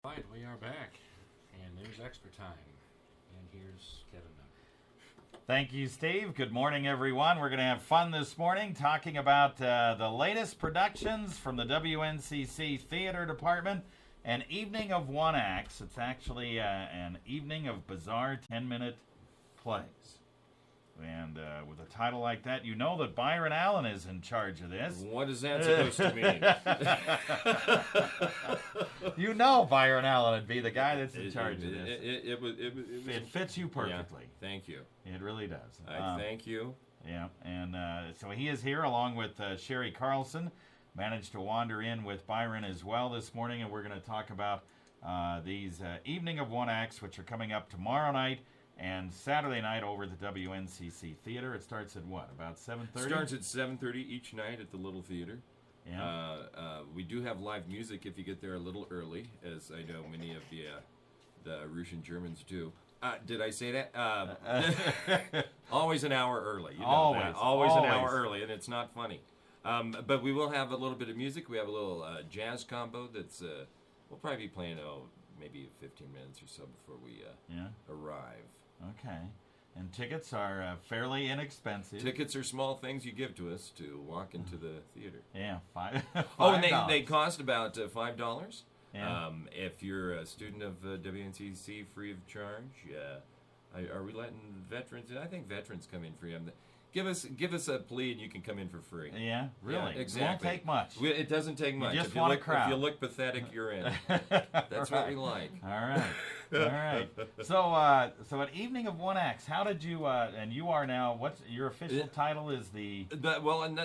Right, we are back, and News Extra time. And here's Kevin Mooney. Thank you, Steve. Good morning, everyone. We're going to have fun this morning talking about the latest productions from the WNCC Theater Department. An evening of one acts. It's actually an evening of bizarre 10-minute plays. And with a title like that, you know that Byron Allen is in charge of this. What is that supposed to mean? You know Byron Allen would be the guy that's in charge of this. It fits you perfectly. Yeah, thank you. It really does. Thank you. Yeah, and so he is here along with Sherri Carlson. Managed to wander in with Byron as well this morning, and we're going to talk about these evening of one acts, which are coming up tomorrow night and Saturday night over at the WNCC Theater. It starts at what, about 7:30? Starts at 7:30 each night at the Little Theater. Yeah. We do have live music if you get there a little early, as I know many of the Russian Germans do. Did I say that? Always an hour early. You know always an hour early, and it's not funny. But we will have a little bit of music. We have a little jazz combo that's we'll probably be playing maybe 15 minutes or so before we arrive. Okay. And tickets are fairly inexpensive. Tickets are small things you give to us to walk into the theater. Yeah, and they cost about $5. Yeah. If you're a student of WNCC, free of charge. Are we letting veterans in? I think veterans come in free. Give us a plea and you can come in for free. Yeah, really. Yeah, exactly. It won't take much. It doesn't take much. You just want a crowd. If you look pathetic, you're in. That's what we like. All right. All right. So an evening of one acts. How did you? And you are now. What's your official title? Is the?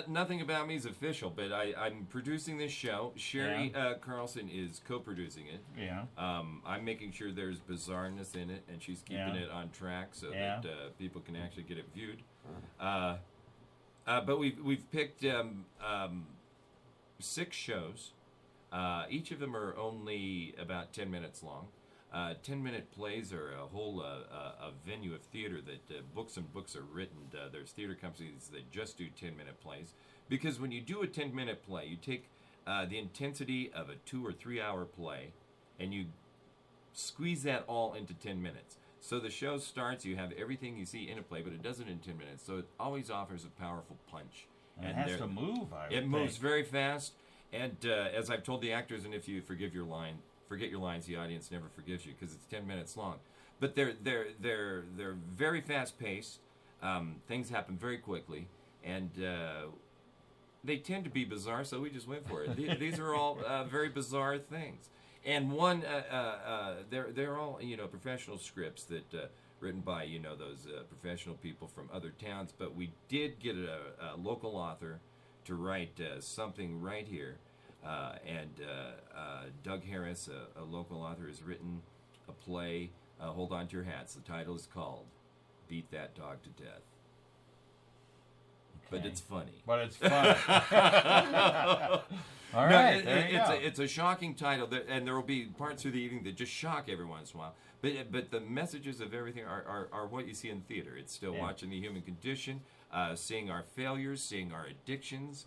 Nothing about me is official, but I'm producing this show. Sherri Carlson is co-producing it. Yeah. I'm making sure there's bizarreness in it, and she's keeping it on track so that people can actually get it viewed. But we've picked 6 shows. Each of them are only about 10 minutes long. 10-minute plays are a whole a venue of theater that books and books are written. There's theater companies that just do 10-minute plays. Because when you do a 10-minute play, you take the intensity of a 2 or 3 hour play and you squeeze that all into 10 minutes. So the show starts, you have everything you see in a play, but it does it in 10 minutes. So it always offers a powerful punch. And it has to move, It moves very fast. And as I've told the actors, and if you forget your lines, the audience never forgives you because it's 10 minutes long. But they're very fast paced. Things happen very quickly, and they tend to be bizarre. So we just went for it. These are all very bizarre things. And one, they're all professional scripts that written by those professional people from other towns. But we did get a local author to write something right here. And Doug Harris, a local author, has written a play. Hold on to your hats. The title is called "Beat That Dog to Death." Okay. But it's funny. But it's fun. All right, it's a shocking title, and there will be parts through the evening that just shock every once in a while. But the messages of everything are what you see in theater. It's still watching the human condition, seeing our failures, seeing our addictions.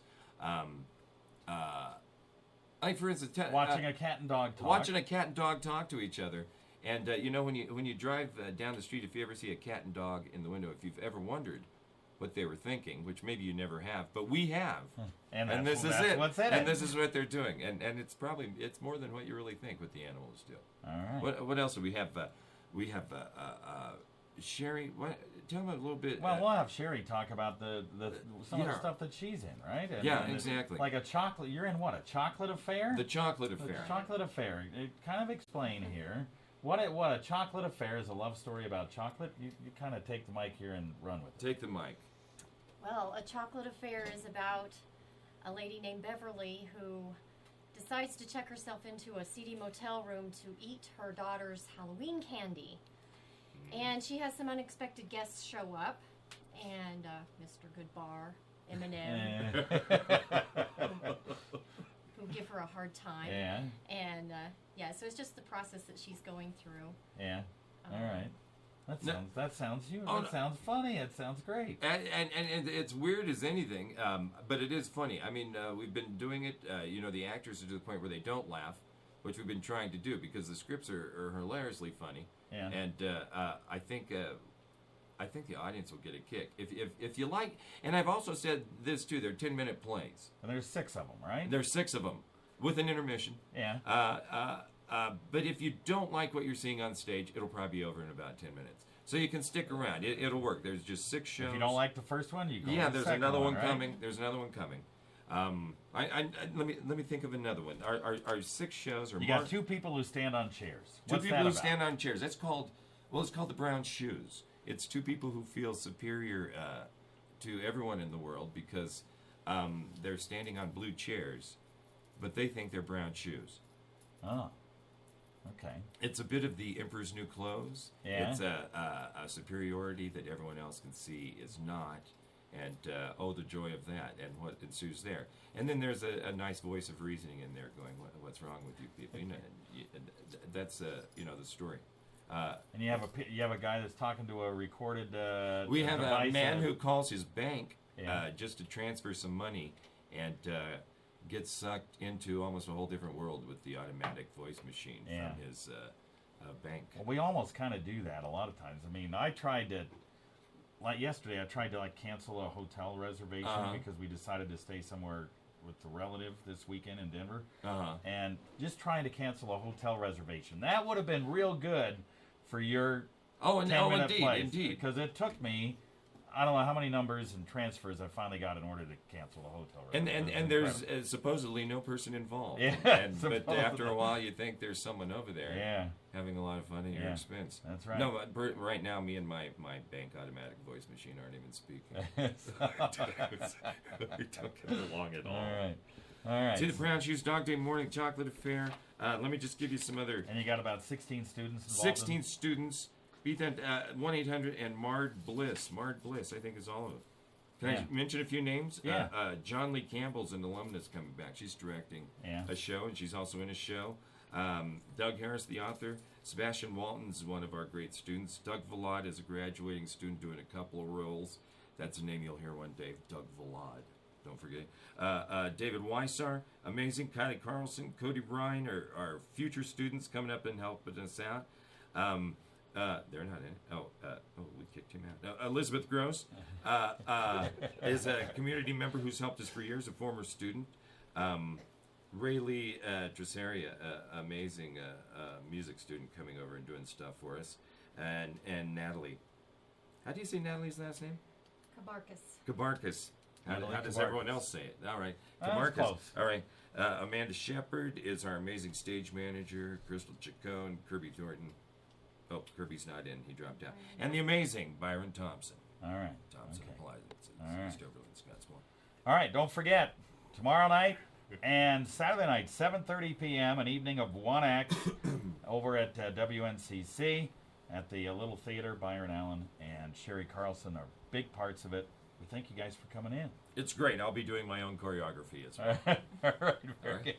Like for instance, watching a cat and dog talk. Watching a cat and dog talk to each other, and when you drive down the street, if you ever see a cat and dog in the window, if you've ever wondered what they were thinking, which maybe you never have, but we have, and this is it. And this is what they're doing, and it's more than what you really think what the animals do. All right. What else do we have? We have Sherri. Tell me a little bit. Well, we'll have Sherri talk about some of the stuff that she's in, right? And exactly. Like a chocolate. You're in what? A chocolate affair? The Chocolate Affair. The Chocolate Affair. Kind of explain here. What a chocolate affair is a love story about chocolate. You kind of take the mic here and run with it. Take the mic. Well, A Chocolate Affair is about a lady named Beverly who decides to check herself into a seedy motel room to eat her daughter's Halloween candy. And she has some unexpected guests show up, and Mr. Goodbar, Eminem, who give her a hard time. Yeah. And so it's just the process that she's going through. Yeah. All right. That sounds funny. It sounds great. And it's weird as anything, but it is funny. I mean, we've been doing it. The actors are to the point where they don't laugh. which we've been trying to do because the scripts are hilariously funny. Yeah. And I think the audience will get a kick if you like. And I've also said this too. They're 10-minute plays. And there's 6 of them, right? There's 6 of them with an intermission. Yeah. But if you don't like what you're seeing on stage, it'll probably be over in about 10 minutes. So you can stick around. It'll work. There's just 6 shows. If you don't like the first one, you go. Yeah, to the there's second another one right? coming. There's another one coming. Let me think of another one. Our 6 shows are. You got 2 people who stand on chairs. 2 What's people that who about? stand on chairs. It's called the brown shoes. It's 2 people who feel superior to everyone in the world because they're standing on blue chairs, but they think they're brown shoes. Oh. Okay. It's a bit of the Emperor's New Clothes. Yeah. It's a superiority that everyone else can see is not, and the joy of that and what ensues there. And then there's a nice voice of reasoning in there going, "What's wrong with you people?" That's the story. And you have a guy that's talking to a recorded. We have device a man who calls his bank Yeah. just to transfer some money and gets sucked into almost a whole different world with the automatic voice machine Yeah. from his bank. Well, we almost kind of do that a lot of times. I mean, I tried to, like yesterday, I tried to cancel a hotel reservation because we decided to stay somewhere with a relative this weekend in Denver. And just trying to cancel a hotel reservation. That would have been real good for your 10-minute place. Indeed. Because it took me, I don't know how many numbers and transfers I finally got in order to cancel the hotel reservation. And there's supposedly no person involved. Yeah, But after a while, you think there's someone over there having a lot of fun at your expense. That's right. No, but right now, me and my bank automatic voice machine aren't even speaking. We don't get along at all. All right. See the Brown Shoes Dog Day Morning Chocolate Affair. Let me just give you some other. And you got about 16 students involved. 16 students. Beat that 1-800 and Mard Bliss. Mard Bliss, I think, is all of it. Can I mention a few names? Yeah. John Lee Campbell's an alumnus coming back. She's directing a show, and she's also in a show. Doug Harris, the author. Sebastian Walton's one of our great students. Doug Vlad is a graduating student doing a couple of roles. That's a name you'll hear one day, Doug Vlad. Don't forget. David Weissar, amazing. Kylie Carlson, Cody Bryan are future students coming up and helping us out. They're not in it. We kicked him out. Elizabeth Gross is a community member who's helped us for years, a former student. Rayleigh Tresaria, amazing music student coming over and doing stuff for us. And Natalie. How do you say Natalie's last name? Kabarkas. How does everyone else say it? All right. That's close. All right. Amanda Shepard is our amazing stage manager. Crystal Chacon, Kirby Thornton. Oh, Kirby's not in. He dropped out. And the amazing Byron Thompson. All right. Thompson applies. All right. East Oberlin, Scottsmore. All right. Don't forget, tomorrow night and Saturday night, 7:30 p.m., an evening of one act over at WNCC at the Little Theater. Byron Allen and Sherri Carlson are big parts of it. We thank you guys for coming in. It's great. I'll be doing my own choreography as well. All right. Very good.